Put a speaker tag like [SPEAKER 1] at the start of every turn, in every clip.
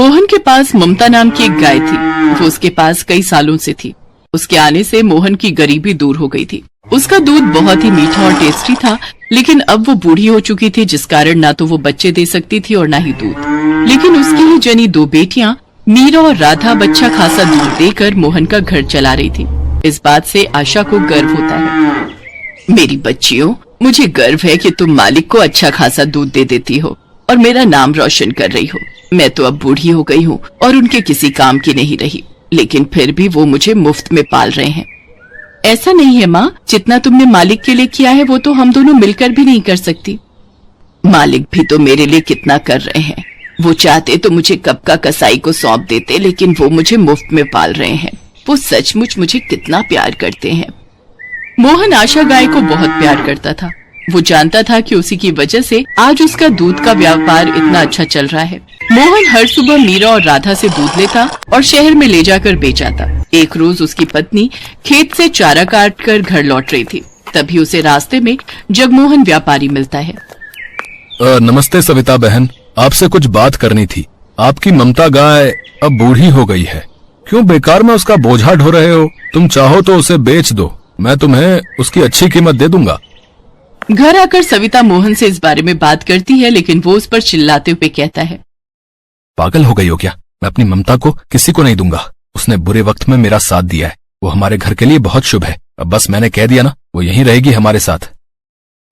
[SPEAKER 1] मोहन के पास ममता नाम की एक गाय थी। वो उसके पास कई सालों से थी। उसके आने से मोहन की गरीबी दूर हो गई थी। उसका दूध बहुत ही मीठा और टेस्टी था, लेकिन अब वो बूढ़ी हो चुकी थी, जिस कारण ना तो वो बच्चे दे सकती थी और ना ही दूध। लेकिन उसकी ही जनी दो बेटियां मीरा और राधा अच्छा खासा दूध देकर मोहन का घर चला रही थी। इस बात से आशा को गर्व होता है। मेरी बच्चियों, मुझे गर्व है कि तुम मालिक को अच्छा खासा दूध दे देती हो और मेरा नाम रोशन कर रही हो। मैं तो अब बूढ़ी हो गई हूँ और उनके किसी काम की नहीं रही, लेकिन फिर भी वो मुझे मुफ्त में पाल रहे हैं। ऐसा नहीं है माँ, जितना तुमने मालिक के लिए किया है वो तो हम दोनों मिलकर भी नहीं कर सकती। मालिक भी तो मेरे लिए कितना कर रहे हैं। वो चाहते तो मुझे कब का कसाई को सौंप देते, लेकिन वो मुझे मुफ्त में पाल रहे हैं। वो सचमुच मुझे कितना प्यार करते हैं। मोहन आशा गाय को बहुत प्यार करता था। वो जानता था कि उसी की वजह से आज उसका दूध का व्यापार इतना अच्छा चल रहा है। मोहन हर सुबह मीरा और राधा से दूध लेता और शहर में ले जाकर बेचाता। एक रोज उसकी पत्नी खेत से चारा काट कर घर लौट रही थी। तभी उसे रास्ते में जगमोहन व्यापारी मिलता है।
[SPEAKER 2] नमस्ते सविता बहन, आपसे कुछ बात करनी थी। आपकी ममता गाय अब बूढ़ी हो गई है, क्यों बेकार में उसका बोझा ढो रहे हो? तुम चाहो तो उसे बेच दो, मैं तुम्हें उसकी अच्छी कीमत दे दूंगा।
[SPEAKER 1] घर आकर सविता मोहन से इस बारे में बात करती है, लेकिन वो उस पर चिल्लाते हुए कहता है,
[SPEAKER 2] पागल हो गई हो क्या? मैं अपनी ममता को किसी को नहीं दूंगा। उसने बुरे वक्त में मेरा साथ दिया है। वो हमारे घर के लिए बहुत शुभ है। अब बस मैंने कह दिया ना, वो यहीं रहेगी हमारे साथ।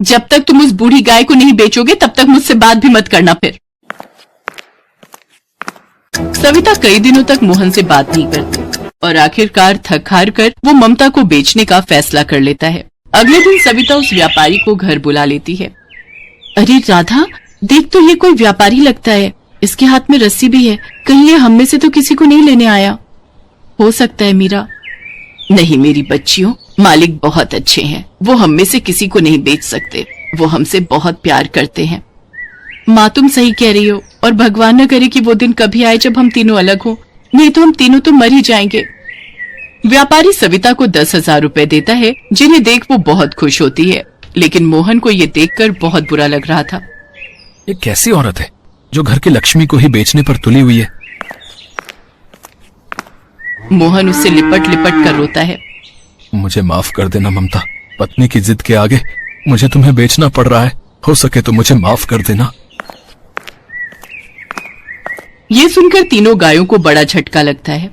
[SPEAKER 1] जब तक तुम उस बूढ़ी गाय को नहीं बेचोगे तब तक मुझसे बात भी मत करना। फिर सविता कई दिनों तक मोहन से बात नहीं करती और आखिरकार थक हार कर वो ममता को बेचने का फैसला कर लेता है। अगले दिन सविता उस व्यापारी को घर बुला लेती है। अरे राधा, देख तो ये कोई व्यापारी लगता है। इसके हाथ में रस्सी भी है। कहीं ये हम में से तो किसी को नहीं लेने आया? हो सकता है मीरा। नहीं मेरी बच्चियों, मालिक बहुत अच्छे हैं। वो हम में से किसी को नहीं बेच सकते। वो हमसे बहुत प्यार करते हैं। माँ तुम सही कह रही हो, और भगवान न करे कि वो दिन कभी आए जब हम तीनों अलग हो, नहीं तो हम तीनों तो मर ही जाएंगे। व्यापारी सविता को 10,000 रुपए देता है, जिन्हें देख वो बहुत खुश होती है। लेकिन मोहन को ये देखकर बहुत बुरा लग रहा था।
[SPEAKER 2] ये कैसी औरत है जो घर की लक्ष्मी को ही बेचने पर तुली हुई है?
[SPEAKER 1] मोहन उससे लिपट लिपट कर रोता है।
[SPEAKER 2] मुझे माफ कर देना ममता, पत्नी की जिद के आगे मुझे तुम्हें बेचना पड़ रहा है। हो सके तो मुझे माफ कर देना।
[SPEAKER 1] ये सुनकर तीनों गायों को बड़ा झटका लगता है।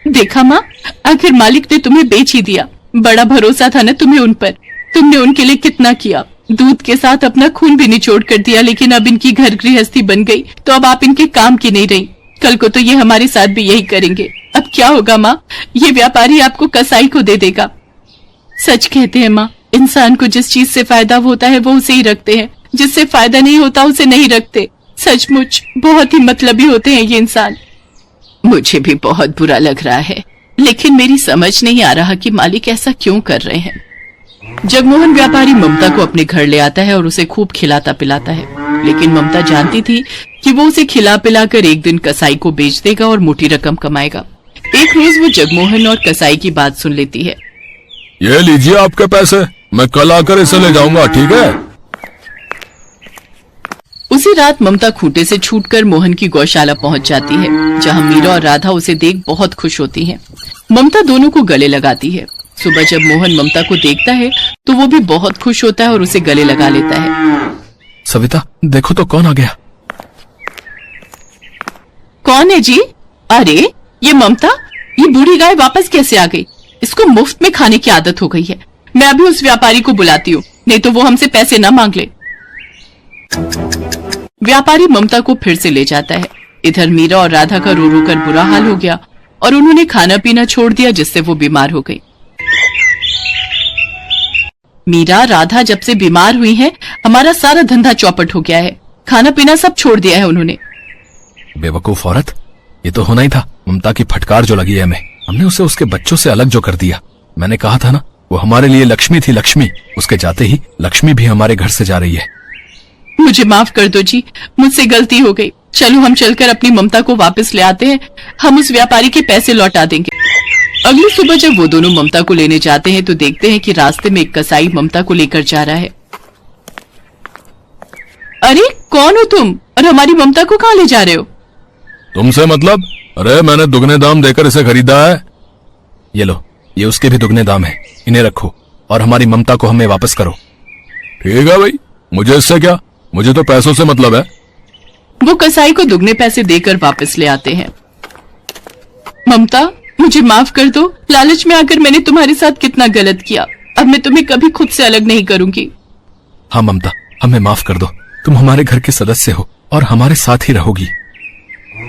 [SPEAKER 1] देखा माँ, आखिर मालिक ने तुम्हें बेच ही दिया। बड़ा भरोसा था ना तुम्हें उन पर। तुमने उनके लिए कितना किया, दूध के साथ अपना खून भी निचोड़ कर दिया। लेकिन अब इनकी घर गृहस्थी बन गई तो अब आप इनके काम की नहीं रही। कल को तो ये हमारे साथ भी यही करेंगे। अब क्या होगा माँ? ये व्यापारी आपको कसाई को दे देगा। सच कहते हैं माँ, इंसान को जिस चीज से फायदा होता है वो उसे ही रखते हैं, जिससे फायदा नहीं होता उसे नहीं रखते। सचमुच बहुत ही मतलबी होते हैं ये इंसान। मुझे भी बहुत बुरा लग रहा है, लेकिन मेरी समझ नहीं आ रहा कि मालिक ऐसा क्यों कर रहे हैं। जगमोहन व्यापारी ममता को अपने घर ले आता है और उसे खूब खिलाता पिलाता है। लेकिन ममता जानती थी कि वो उसे खिला पिलाकर एक दिन कसाई को बेच देगा और मोटी रकम कमाएगा। एक रोज वो जगमोहन और कसाई की बात सुन लेती है।
[SPEAKER 2] ये लीजिए आपके पैसे, मैं कल आकर इसे ले जाऊंगा, ठीक है?
[SPEAKER 1] उसी रात ममता खूंटे से छूटकर मोहन की गौशाला पहुंच जाती है, जहां मीरा और राधा उसे देख बहुत खुश होती हैं। ममता दोनों को गले लगाती है। सुबह जब मोहन ममता को देखता है तो वो भी बहुत खुश होता है और उसे गले लगा लेता है।
[SPEAKER 2] सविता देखो तो कौन आ गया।
[SPEAKER 1] कौन है जी? अरे ये ममता, ये बूढ़ी गाय वापस कैसे आ गई? इसको मुफ्त में खाने की आदत हो गई है। मैं अभी उस व्यापारी को बुलाती हूँ, नहीं तो वो हमसे पैसे न मांग ले। व्यापारी ममता को फिर से ले जाता है। इधर मीरा और राधा का रो रो कर बुरा हाल हो गया और उन्होंने खाना पीना छोड़ दिया, जिससे वो बीमार हो गई। मीरा, राधा जब से बीमार हुई है हमारा सारा धंधा चौपट हो गया है। खाना पीना सब छोड़ दिया है उन्होंने।
[SPEAKER 2] बेवकूफ औरत, ये तो होना ही था। ममता की फटकार जो लगी है हमें, हमने उसे उसके बच्चों से अलग जो कर दिया। मैंने कहा था ना, वो हमारे लिए लक्ष्मी थी। लक्ष्मी, उसके जाते ही लक्ष्मी भी हमारे घर से जा रही है।
[SPEAKER 1] मुझे माफ कर दो जी, मुझसे गलती हो गई। चलो हम चलकर अपनी ममता को वापस ले आते हैं। हम उस व्यापारी के पैसे लौटा देंगे। अगली सुबह जब वो दोनों ममता को लेने जाते हैं तो देखते हैं कि रास्ते में एक कसाई ममता को लेकर जा रहा है। अरे कौन हो तुम और हमारी ममता को कहाँ ले जा रहे हो?
[SPEAKER 2] तुमसे मतलब? अरे मैंने दुगने दाम देकर इसे खरीदा है। ये लो, ये उसके भी दुगने दाम है, इन्हें रखो और हमारी ममता को हमें वापस करो। ठीक है भाई, मुझे इससे क्या, मुझे तो पैसों से मतलब है।
[SPEAKER 1] वो कसाई को दुगने पैसे देकर वापस ले आते हैं। ममता, मुझे माफ कर दो। लालच में आकर मैंने तुम्हारे साथ कितना गलत किया। अब मैं तुम्हें कभी खुद से अलग नहीं करूंगी।
[SPEAKER 2] हाँ ममता, हमें माफ कर दो। तुम हमारे घर के सदस्य हो और हमारे साथ ही रहोगी।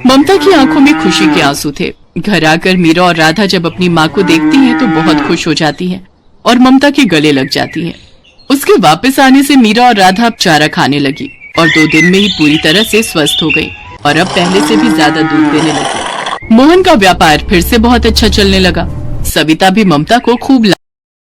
[SPEAKER 1] ममता की आंखों में खुशी के आंसू थे। घर आकर मीरा और राधा जब अपनी माँ को देखती हैं तो बहुत खुश हो जाती हैं और ममता के गले लग जाती हैं। उसके वापस आने से मीरा और राधा अब चारा खाने लगी और 2 दिन में ही पूरी तरह से स्वस्थ हो गई और अब पहले से भी ज्यादा दूध देने लगी। मोहन का व्यापार फिर से बहुत अच्छा चलने लगा। सविता भी ममता को खूब